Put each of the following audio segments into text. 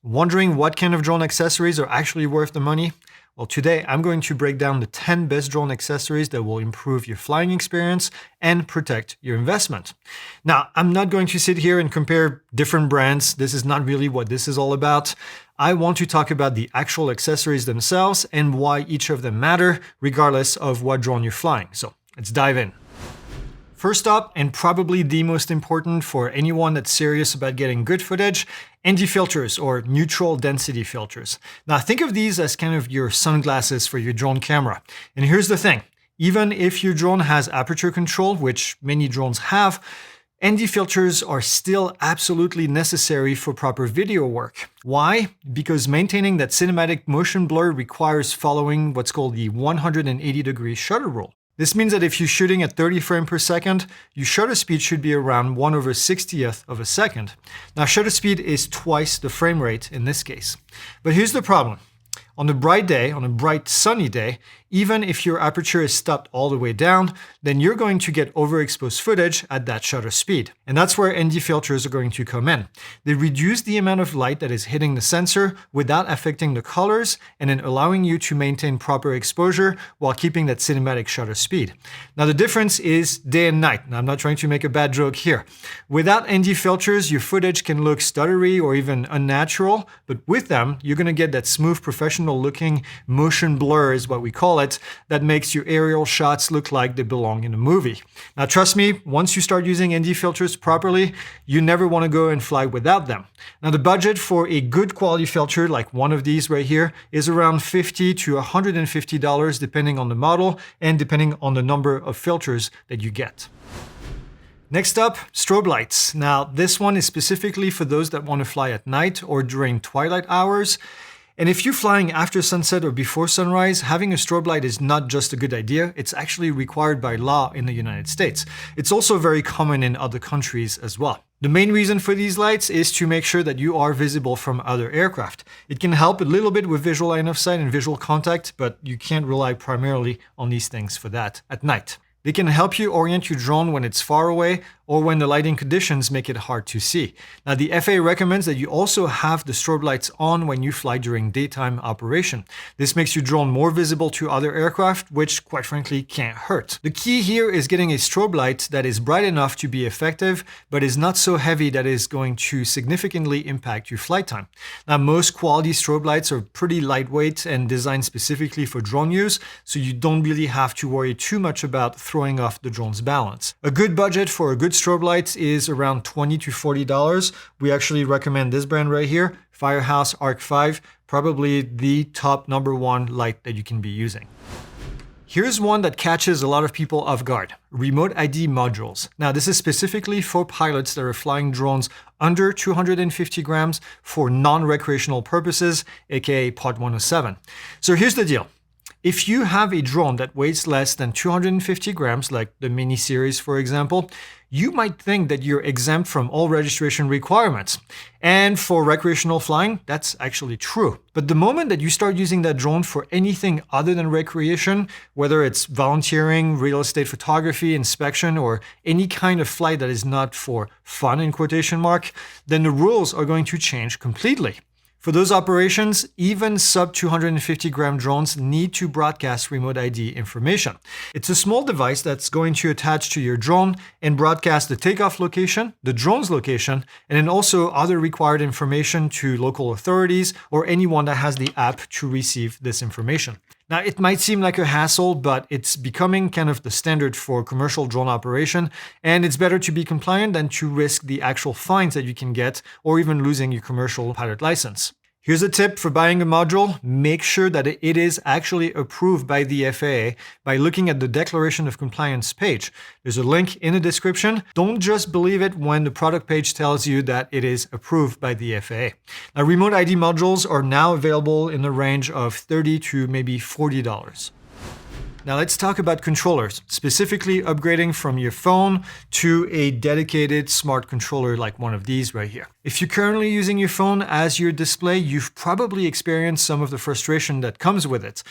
Wondering what kind of drone accessories are actually worth the money? Well, today I'm going to break down the 10 best drone accessories that will improve your flying experience and protect your investment. Now, I'm not going to sit here and compare different brands. This is not really what this is all about. I want to talk about the actual accessories themselves and why each of them matter, regardless of what drone you're flying. So let's dive in. First up, and probably the most important for anyone that's serious about getting good footage, ND filters or neutral density filters. Now think of these as kind of your sunglasses for your drone camera. And here's the thing, even if your drone has aperture control, which many drones have, ND filters are still absolutely necessary for proper video work. Why? Because maintaining that cinematic motion blur requires following what's called the 180-degree shutter rule. This means that if you're shooting at 30 frames per second, your shutter speed should be around 1/60th of a second. Now, shutter speed is twice the frame rate in this case. But here's the problem. On a bright day, on a bright sunny day, even if your aperture is stopped all the way down, then you're going to get overexposed footage at that shutter speed. And that's where ND filters are going to come in. They reduce the amount of light that is hitting the sensor without affecting the colors and then allowing you to maintain proper exposure while keeping that cinematic shutter speed. Now the difference is day and night. Now I'm not trying to make a bad joke here. Without ND filters, your footage can look stuttery or even unnatural, but with them, you're going to get that smooth, professional looking motion blur is what we call it, that makes your aerial shots look like they belong in a movie. Now trust me, once you start using ND filters properly, you never want to go and fly without them. Now the budget for a good quality filter like one of these right here is around $50 to $150 depending on the model and depending on the number of filters that you get. Next up, strobe lights. Now this one is specifically for those that want to fly at night or during twilight hours. And if you're flying after sunset or before sunrise, having a strobe light is not just a good idea, it's actually required by law in the United States. It's also very common in other countries as well. The main reason for these lights is to make sure that you are visible from other aircraft. It can help a little bit with visual line of sight and visual contact, but you can't rely primarily on these things for that at night. They can help you orient your drone when it's far away or when the lighting conditions make it hard to see. Now, the FAA recommends that you also have the strobe lights on when you fly during daytime operation. This makes your drone more visible to other aircraft, which quite frankly can't hurt. The key here is getting a strobe light that is bright enough to be effective, but is not so heavy that is going to significantly impact your flight time. Now, most quality strobe lights are pretty lightweight and designed specifically for drone use, so you don't really have to worry too much about throwing off the drone's balance. A good budget for a good strobe lights is around $20 to $40. We actually recommend this brand right here, Firehouse Arc 5, probably the top #1 light that you can be using. Here's one that catches a lot of people off guard, remote ID modules. Now this is specifically for pilots that are flying drones under 250 grams for non-recreational purposes, aka Part 107. So here's the deal. If you have a drone that weighs less than 250 grams, like the Mini series for example, you might think that you're exempt from all registration requirements. And for recreational flying, that's actually true. But the moment that you start using that drone for anything other than recreation, whether it's volunteering, real estate photography, inspection, or any kind of flight that is not for fun in quotation mark, then the rules are going to change completely. For those operations, even sub 250 gram drones need to broadcast remote ID information. It's a small device that's going to attach to your drone and broadcast the takeoff location, the drone's location, and then also other required information to local authorities or anyone that has the app to receive this information. Now, it might seem like a hassle, but it's becoming kind of the standard for commercial drone operation, and it's better to be compliant than to risk the actual fines that you can get or even losing your commercial pilot license. Here's a tip for buying a module. Make sure that it is actually approved by the FAA by looking at the Declaration of Compliance page. There's a link in the description. Don't just believe it when the product page tells you that it is approved by the FAA. Now, remote ID modules are now available in the range of $30 to maybe $40. Now let's talk about controllers, specifically upgrading from your phone to a dedicated smart controller like one of these right here. If you're currently using your phone as your display, you've probably experienced some of the frustration that comes with it.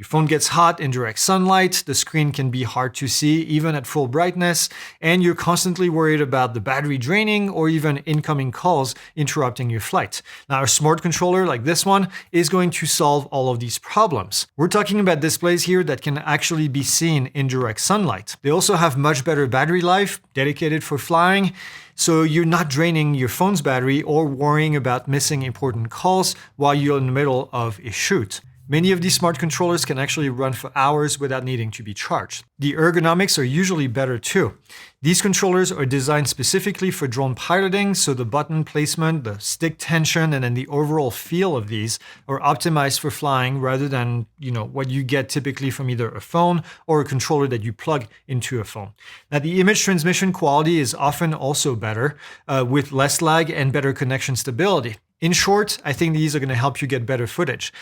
Your phone gets hot in direct sunlight, the screen can be hard to see even at full brightness, and you're constantly worried about the battery draining or even incoming calls interrupting your flight. Now, a smart controller like this one is going to solve all of these problems. We're talking about displays here that can actually be seen in direct sunlight. They also have much better battery life, dedicated for flying, so you're not draining your phone's battery or worrying about missing important calls while you're in the middle of a shoot. Many of these smart controllers can actually run for hours without needing to be charged. The ergonomics are usually better too. These controllers are designed specifically for drone piloting, so the button placement, the stick tension, and then the overall feel of these are optimized for flying rather than, what you get typically from either a phone or a controller that you plug into a phone. Now, the image transmission quality is often also better, with less lag and better connection stability. In short, I think these are going to help you get better footage.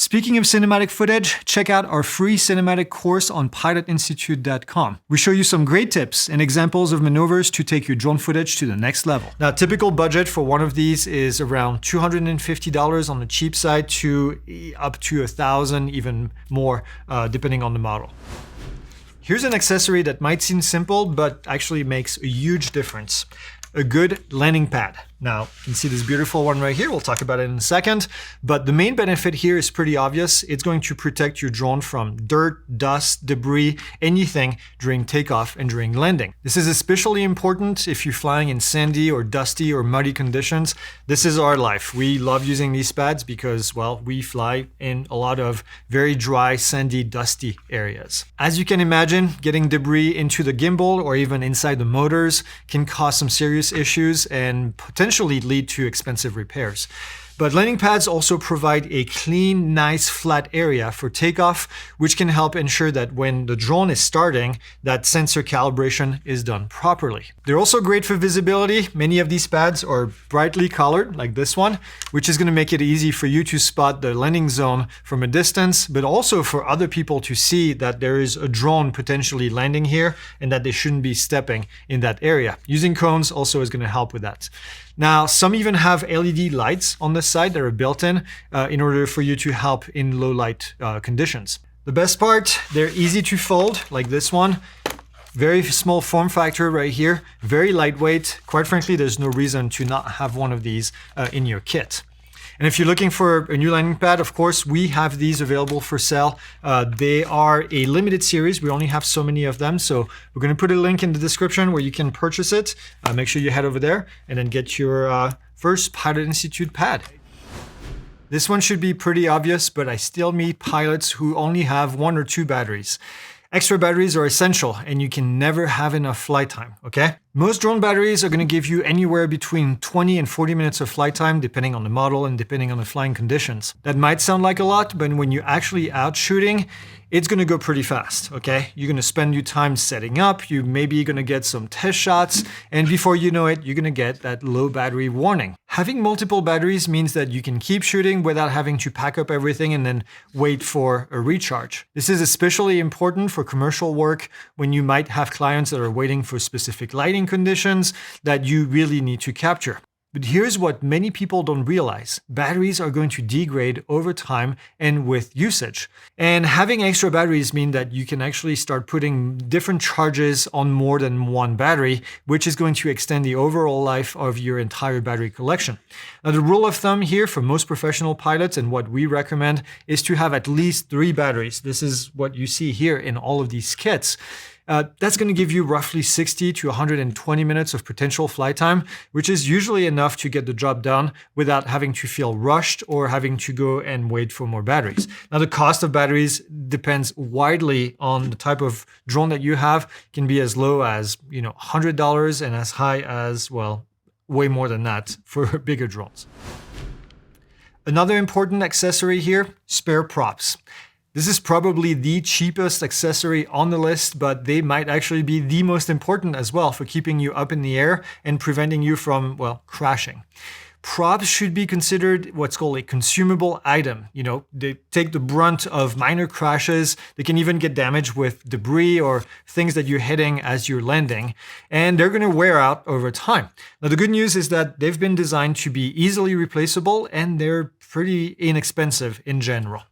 Speaking of cinematic footage, check out our free cinematic course on pilotinstitute.com. We show you some great tips and examples of maneuvers to take your drone footage to the next level. Now, typical budget for one of these is around $250 on the cheap side to up to $1,000, even more, depending on the model. Here's an accessory that might seem simple, but actually makes a huge difference. A good landing pad. Now, you can see this beautiful one right here. We'll talk about it in a second. But the main benefit here is pretty obvious. It's going to protect your drone from dirt, dust, debris, anything during takeoff and during landing. This is especially important if you're flying in sandy or dusty or muddy conditions. This is our life. We love using these pads because, we fly in a lot of very dry, sandy, dusty areas. As you can imagine, getting debris into the gimbal or even inside the motors can cause some serious issues and potentially lead to expensive repairs. But landing pads also provide a clean, nice, flat area for takeoff, which can help ensure that when the drone is starting, that sensor calibration is done properly. They're also great for visibility. Many of these pads are brightly colored, like this one, which is going to make it easy for you to spot the landing zone from a distance, but also for other people to see that there is a drone potentially landing here and that they shouldn't be stepping in that area. Using cones also is going to help with that. Now, some even have LED lights on the side that are built in order for you to help in low light conditions. The best part, they're easy to fold, like this one. Very small form factor right here, very lightweight. Quite frankly, there's no reason to not have one of these in your kit. And if you're looking for a new landing pad, of course, we have these available for sale. They are a limited series. We only have so many of them. So we're going to put a link in the description where you can purchase it. Make sure you head over there and then get your first Pilot Institute pad. This one should be pretty obvious, but I still meet pilots who only have 1 or 2 batteries. Extra batteries are essential and you can never have enough flight time, okay? Most drone batteries are going to give you anywhere between 20 and 40 minutes of flight time, depending on the model and depending on the flying conditions. That might sound like a lot, but when you're actually out shooting, it's going to go pretty fast, okay? You're going to spend your time setting up, you maybe going to get some test shots, and before you know it, you're going to get that low battery warning. Having multiple batteries means that you can keep shooting without having to pack up everything and then wait for a recharge. This is especially important for commercial work when you might have clients that are waiting for specific lighting conditions that you really need to capture. But here's what many people don't realize. Batteries are going to degrade over time and with usage. And having extra batteries mean that you can actually start putting different charges on more than one battery, which is going to extend the overall life of your entire battery collection. Now, the rule of thumb here for most professional pilots and what we recommend is to have at least 3 batteries. This is what you see here in all of these kits. That's going to give you roughly 60 to 120 minutes of potential flight time, which is usually enough to get the job done without having to feel rushed or having to go and wait for more batteries. Now, the cost of batteries depends widely on the type of drone that you have. It can be as low as $100 and as high as, way more than that for bigger drones. Another important accessory here, spare props. This is probably the cheapest accessory on the list, but they might actually be the most important as well for keeping you up in the air and preventing you from, crashing. Props should be considered what's called a consumable item. They take the brunt of minor crashes. They can even get damaged with debris or things that you're hitting as you're landing, and they're going to wear out over time. Now, the good news is that they've been designed to be easily replaceable and they're pretty inexpensive in general.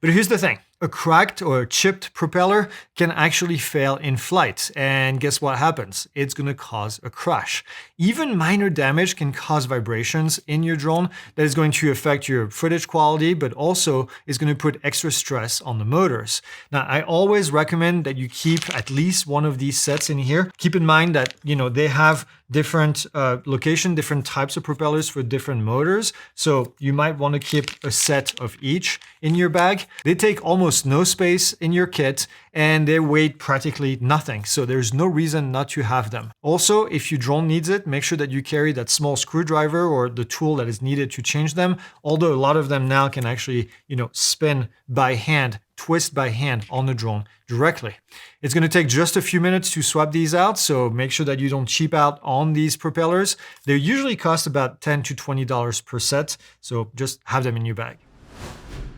But here's the thing. A cracked or chipped propeller can actually fail in flight. And guess what happens? It's going to cause a crash. Even minor damage can cause vibrations in your drone that is going to affect your footage quality, but also is going to put extra stress on the motors. Now, I always recommend that you keep at least one of these sets in here. Keep in mind that, they have different location, different types of propellers for different motors. So you might want to keep a set of each in your bag. They take almost no space in your kit and they weigh practically nothing. So there's no reason not to have them. Also, if your drone needs it, make sure that you carry that small screwdriver or the tool that is needed to change them. Although a lot of them now can actually, spin by hand, twist by hand on the drone directly. It's going to take just a few minutes to swap these out, so make sure that you don't cheap out on these propellers. They usually cost about $10 to $20 per set, so just have them in your bag.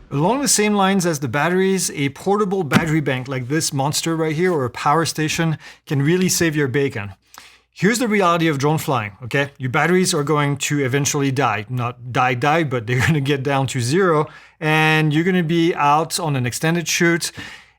Along the same lines as the batteries, a portable battery bank like this monster right here or a power station can really save your bacon. Here's the reality of drone flying, okay? Your batteries are going to eventually die. Not die, but they're going to get down to zero, and you're going to be out on an extended shoot,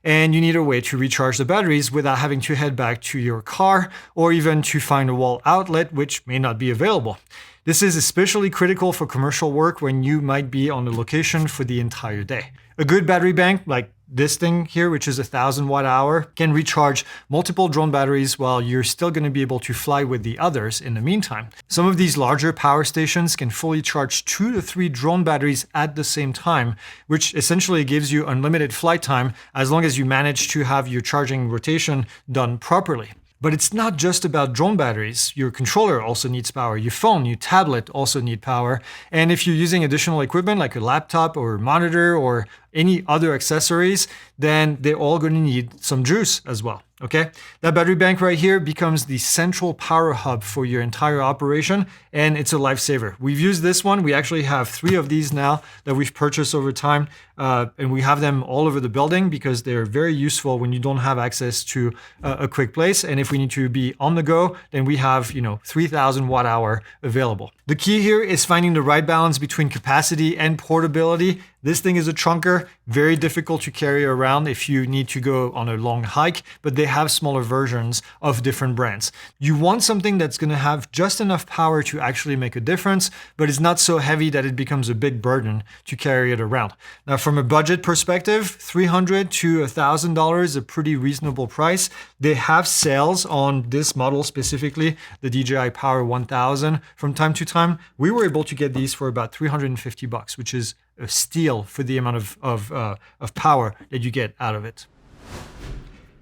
and you need a way to recharge the batteries without having to head back to your car or even to find a wall outlet, which may not be available. This is especially critical for commercial work when you might be on the location for the entire day. A good battery bank like this thing here, which is 1,000 watt-hour, can recharge multiple drone batteries while you're still going to be able to fly with the others in the meantime. Some of these larger power stations can fully charge 2 to 3 drone batteries at the same time, which essentially gives you unlimited flight time as long as you manage to have your charging rotation done properly. But it's not just about drone batteries. Your controller also needs power. Your phone, your tablet also need power. And if you're using additional equipment like a laptop or a monitor or any other accessories, then they're all going to need some juice as well. Okay, that battery bank right here becomes the central power hub for your entire operation, and it's a lifesaver. We've used this one. We actually have 3 of these now that we've purchased over time, and we have them all over the building because they're very useful when you don't have access to a quick place. And if we need to be on the go, then we have 3,000 watt-hour available. The key here is finding the right balance between capacity and portability. This thing is a trunker, very difficult to carry around if you need to go on a long hike, but they have smaller versions of different brands. You want something that's going to have just enough power to actually make a difference, but it's not so heavy that it becomes a big burden to carry it around. Now, from a budget perspective, $300 to $1,000 is a pretty reasonable price. They have sales on this model specifically, the DJI Power 1000. From time to time, we were able to get these for about $350, which is a steal for the amount of power that you get out of it.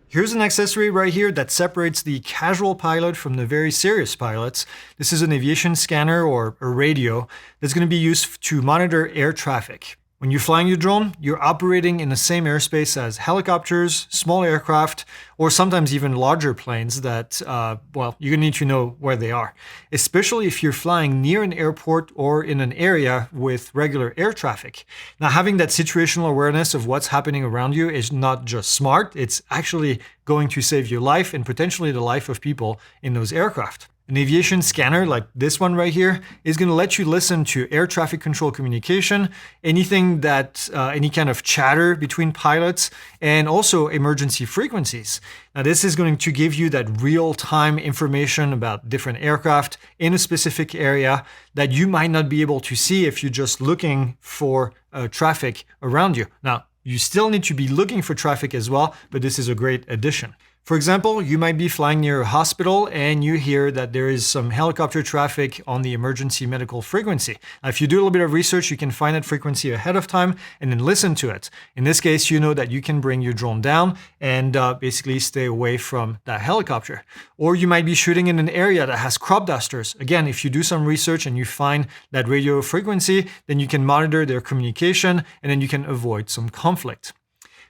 Here's an accessory right here that separates the casual pilot from the very serious pilots. This is an aviation scanner or a radio that's going to be used to monitor air traffic. When you're flying your drone, you're operating in the same airspace as helicopters, small aircraft, or sometimes even larger planes that, you're going to need to know where they are, especially if you're flying near an airport or in an area with regular air traffic. Now, having that situational awareness of what's happening around you is not just smart, it's actually going to save your life and potentially the life of people in those aircraft. An aviation scanner like this one right here is going to let you listen to air traffic control communication, anything that, any kind of chatter between pilots, and also emergency frequencies. Now, this is going to give you that real-time information about different aircraft in a specific area that you might not be able to see if you're just looking for traffic around you. Now, you still need to be looking for traffic as well, but this is a great addition. For example, you might be flying near a hospital and you hear that there is some helicopter traffic on the emergency medical frequency. Now, if you do a little bit of research, you can find that frequency ahead of time and then listen to it. In this case, you know that you can bring your drone down and basically stay away from that helicopter. Or you might be shooting in an area that has crop dusters. Again, if you do some research and you find that radio frequency, then you can monitor their communication and then you can avoid some conflict.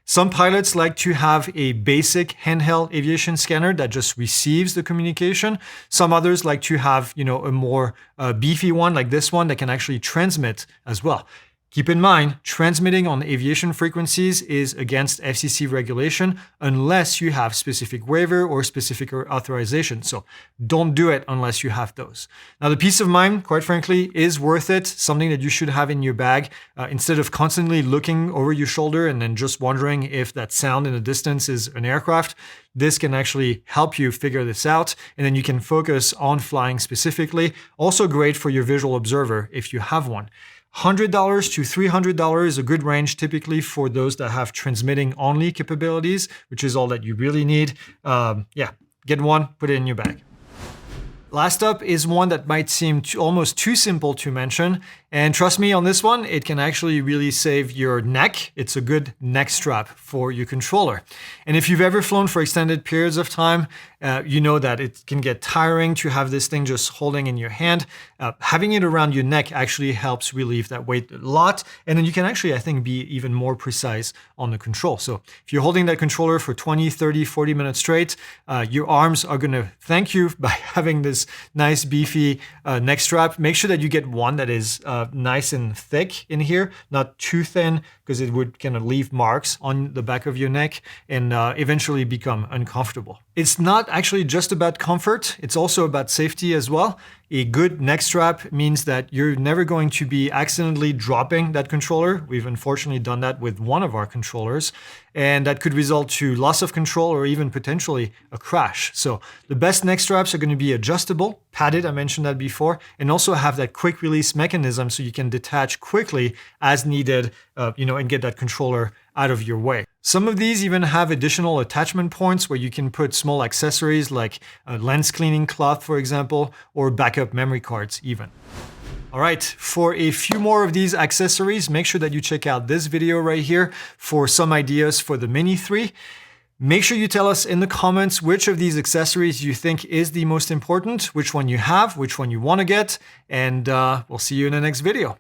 Some pilots like to have a basic handheld aviation scanner that just receives the communication. Some others like to have, a more beefy one like this one that can actually transmit as well. Keep in mind, transmitting on aviation frequencies is against FCC regulation unless you have specific waiver or specific authorization. So don't do it unless you have those. Now, the peace of mind, quite frankly, is worth it. Something that you should have in your bag instead of constantly looking over your shoulder and then just wondering if that sound in the distance is an aircraft. This can actually help you figure this out, and then you can focus on flying specifically. Also great for your visual observer if you have one. $100 to $300 is a good range typically for those that have transmitting only capabilities, which is all that you really need. Get one, put it in your bag. Last up is one that might seem almost too simple to mention. And trust me on this one, it can actually really save your neck. It's a good neck strap for your controller. And if you've ever flown for extended periods of time, you know that it can get tiring to have this thing just holding in your hand. Having it around your neck actually helps relieve that weight a lot. And then you can actually, I think, be even more precise on the control. So if you're holding that controller for 20, 30, 40 minutes straight, your arms are going to thank you by having this nice beefy neck strap. Make sure that you get one that is nice and thick in here, not too thin, because it would kind of leave marks on the back of your neck and eventually become uncomfortable. It's not actually just about comfort, it's also about safety as well. A good neck strap means that you're never going to be accidentally dropping that controller. We've unfortunately done that with one of our controllers, and that could result to loss of control or even potentially a crash. So the best neck straps are going to be adjustable, padded, I mentioned that before, and also have that quick release mechanism so you can detach quickly as needed, and get that controller out of your way. Some of these even have additional attachment points where you can put small accessories like a lens cleaning cloth, for example, or backup memory cards even. All right, for a few more of these accessories, make sure that you check out this video right here for some ideas for the Mini 3. Make sure you tell us in the comments which of these accessories you think is the most important, which one you have, which one you want to get, and we'll see you in the next video.